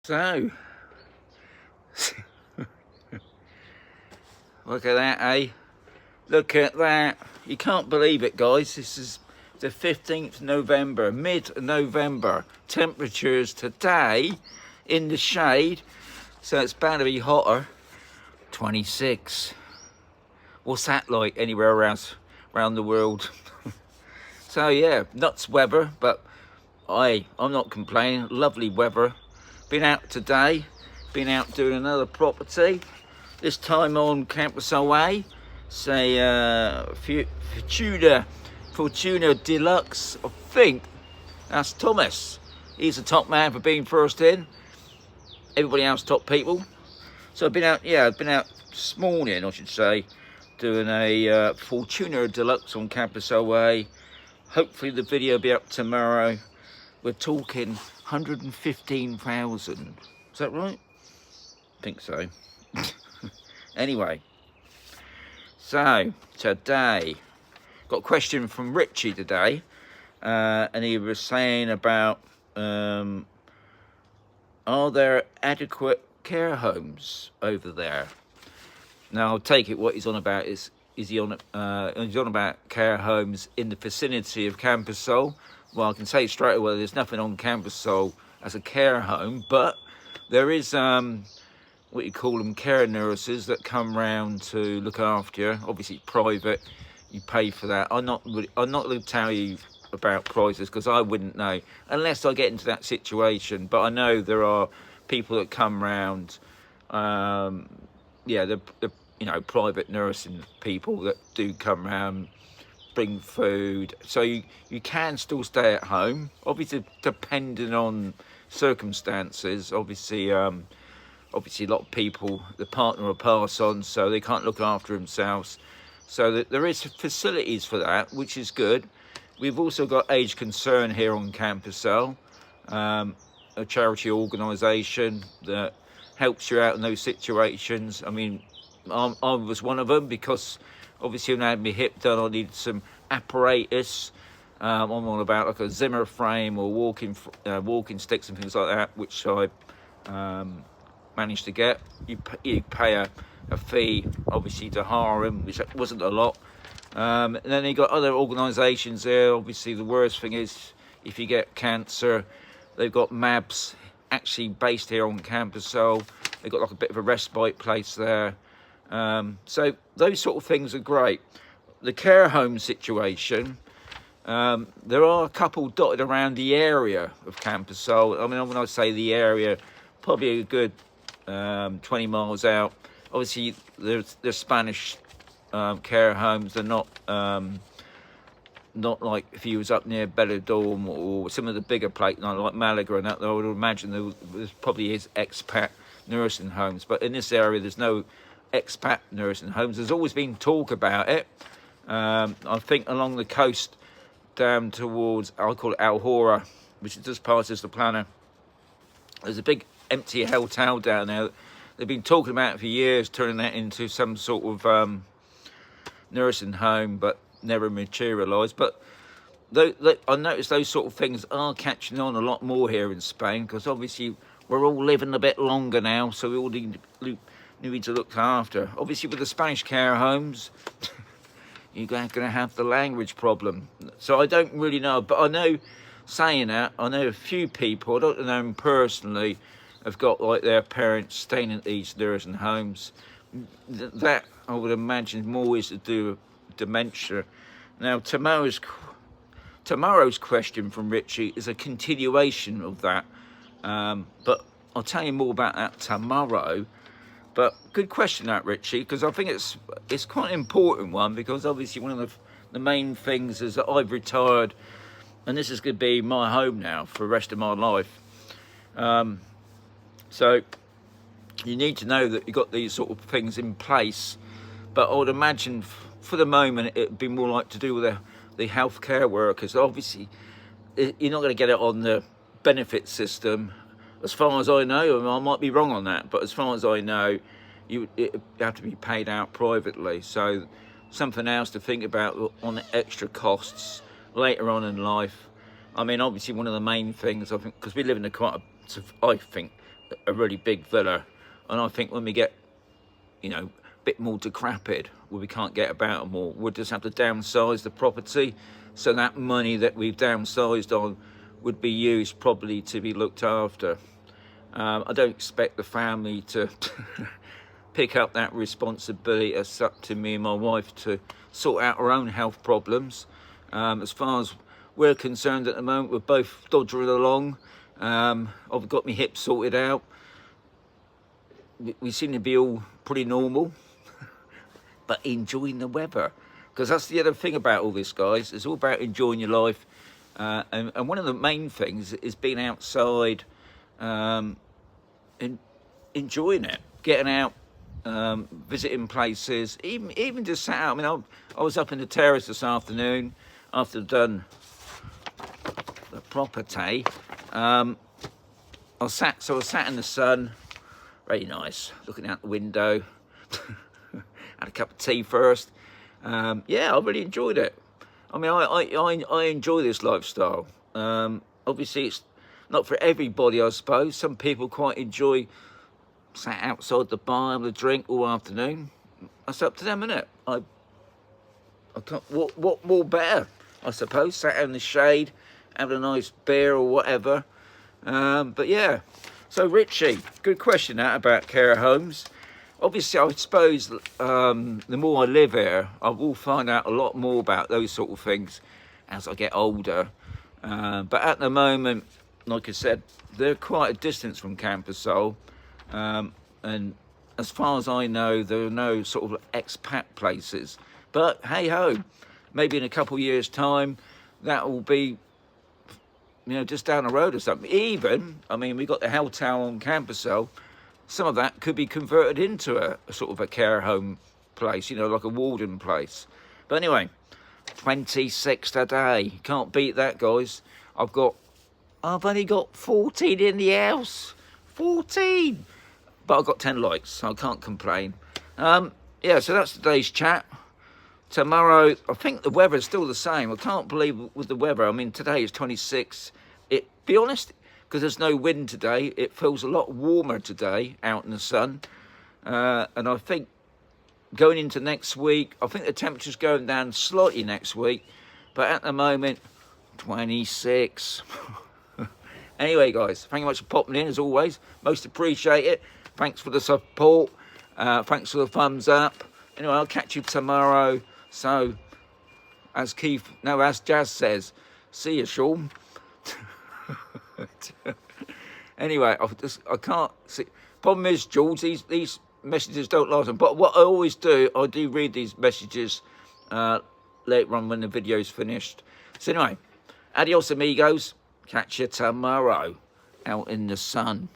So, look at that, eh? Look at that. You can't believe it, guys. This is the 15th November, mid-November. Temperatures today in the shade, so it's bound to be hotter. 26. What's that like anywhere around the world? So yeah, nuts weather, but I'm not complaining. Lovely weather. Been out today, been out doing another property, this time on Camposol A, say Fortuna Deluxe. I think that's Thomas. He's the top man for being first in. Everybody else top people. So I've been out this morning, I should say, doing a Fortuna Deluxe on Camposol A. Hopefully the video will be up tomorrow. We're talking 115,000. Is that right? I think so. Anyway, so today, got a question from Richie today, and he was saying about are there adequate care homes over there? Now, I'll take it what he's on about is he's on about care homes in the vicinity of Camposol. Well, I can say straight away there's nothing on Camposol as a care home, but there is what you call them, care nurses that come round to look after you. Obviously it's private, you pay for that. I'm not going to tell you about prices because I wouldn't know unless I get into that situation, but I know there are people that come round, the private nursing people that do come round, bring food, so you can still stay at home, obviously depending on circumstances. Obviously a lot of people, the partner will pass on, so they can't look after themselves, so that there is facilities for that, which is good. We've also got Age Concern here on Camposol, a charity organisation that helps you out in those situations. I mean, I was one of them because obviously when I had my hip done, I needed some apparatus. I'm on about like a Zimmer frame or walking sticks and things like that, which I managed to get. You pay a fee, obviously, to hire them, which wasn't a lot. And then you got other organisations there. Obviously, the worst thing is if you get cancer, they've got MABs actually based here on Camposol. They've got like a bit of a respite place there. So those sort of things are great. The care home situation, there are a couple dotted around the area of Camposol. I mean, when I say the area, probably a good 20 miles out. Obviously, there's Spanish care homes. They're not like if you was up near Benidorm or some of the bigger places like Malaga and that. I would imagine there probably is expat nursing homes, but in this area, there's no expat nursing homes. There's always been talk about it. I think along the coast down towards, I call it Alhora, which is just past the planner. There's a big empty hotel down there. They've been talking about it for years, turning that into some sort of nursing home, but never materialised. But I noticed those sort of things are catching on a lot more here in Spain, because obviously we're all living a bit longer now, so we all need to look after. Obviously with the Spanish care homes, you're going to have the language problem. So I don't really know, but I know, saying that, I know a few people, I don't know them personally, have got like their parents staying in these nursing homes. That I would imagine more is to do with dementia. Now tomorrow's question from Richie is a continuation of that, but I'll tell you more about that tomorrow. But good question, that, Richie, because I think it's quite an important one, because obviously one of the main things is that I've retired and this is going to be my home now for the rest of my life. So you need to know that you've got these sort of things in place, but I would imagine for the moment it'd be more like to do with the healthcare workers. Obviously, you're not going to get it on the benefit system. As far as I know, I might be wrong on that, but as far as I know, it have to be paid out privately. So something else to think about on the extra costs later on in life. I mean, obviously one of the main things, I think, because we live in I think a really big villa, and I think when we get, you know, a bit more decrepit, where we can't get about more, we'll just have to downsize the property. So that money that we've downsized on would be used probably to be looked after. I don't expect the family to pick up that responsibility. It's up to me and my wife to sort out our own health problems. As far as we're concerned at the moment, we're both dodgering along. I've got my hips sorted out. We seem to be all pretty normal, but enjoying the weather. Because that's the other thing about all this, guys. It's all about enjoying your life. And one of the main things is being outside and enjoying it, getting out, visiting places, even just sat out. I mean, I was up in the terrace this afternoon after I'd done the proper day. I sat in the sun, very nice, looking out the window. Had a cup of tea first. Yeah, I really enjoyed it. I mean, I enjoy this lifestyle. Obviously, it's not for everybody, I suppose. Some people quite enjoy sat outside the bar with a drink all afternoon. That's up to them, isn't it? I can't. What more better, I suppose? Sat out in the shade, having a nice beer or whatever. But yeah. So Richie, good question that about care homes. Obviously, I suppose the more I live here, I will find out a lot more about those sort of things as I get older. But at the moment, like I said, they're quite a distance from Camposol. And as far as I know, there are no sort of expat places. But hey ho, maybe in a couple of years' time, that will be, you know, just down the road or something. Even, I mean, we got the hotel on Camposol. Some of that could be converted into a sort of a care home place, you know, like a warden place. But anyway, 26 a day. Can't beat that, guys. I've only got 14 in the house. 14! But I've got 10 likes, so I can't complain. Yeah, so that's today's chat. Tomorrow, I think the weather's still the same. I can't believe with the weather. I mean, today is 26. Be honest, because there's no wind today, it feels a lot warmer today out in the sun. And I think going into next week, I think the temperature's going down slightly next week. But at the moment, 26. Anyway, guys, thank you much for popping in, as always. Most appreciate it. Thanks for the support. Thanks for the thumbs up. Anyway, I'll catch you tomorrow. So, as Jazz says, see you, Sean. Anyway, I can't see. Problem is, Jules, these messages don't last. But what I always do, I do read these messages later on when the video's finished. So anyway, adios amigos. Catch you tomorrow out in the sun.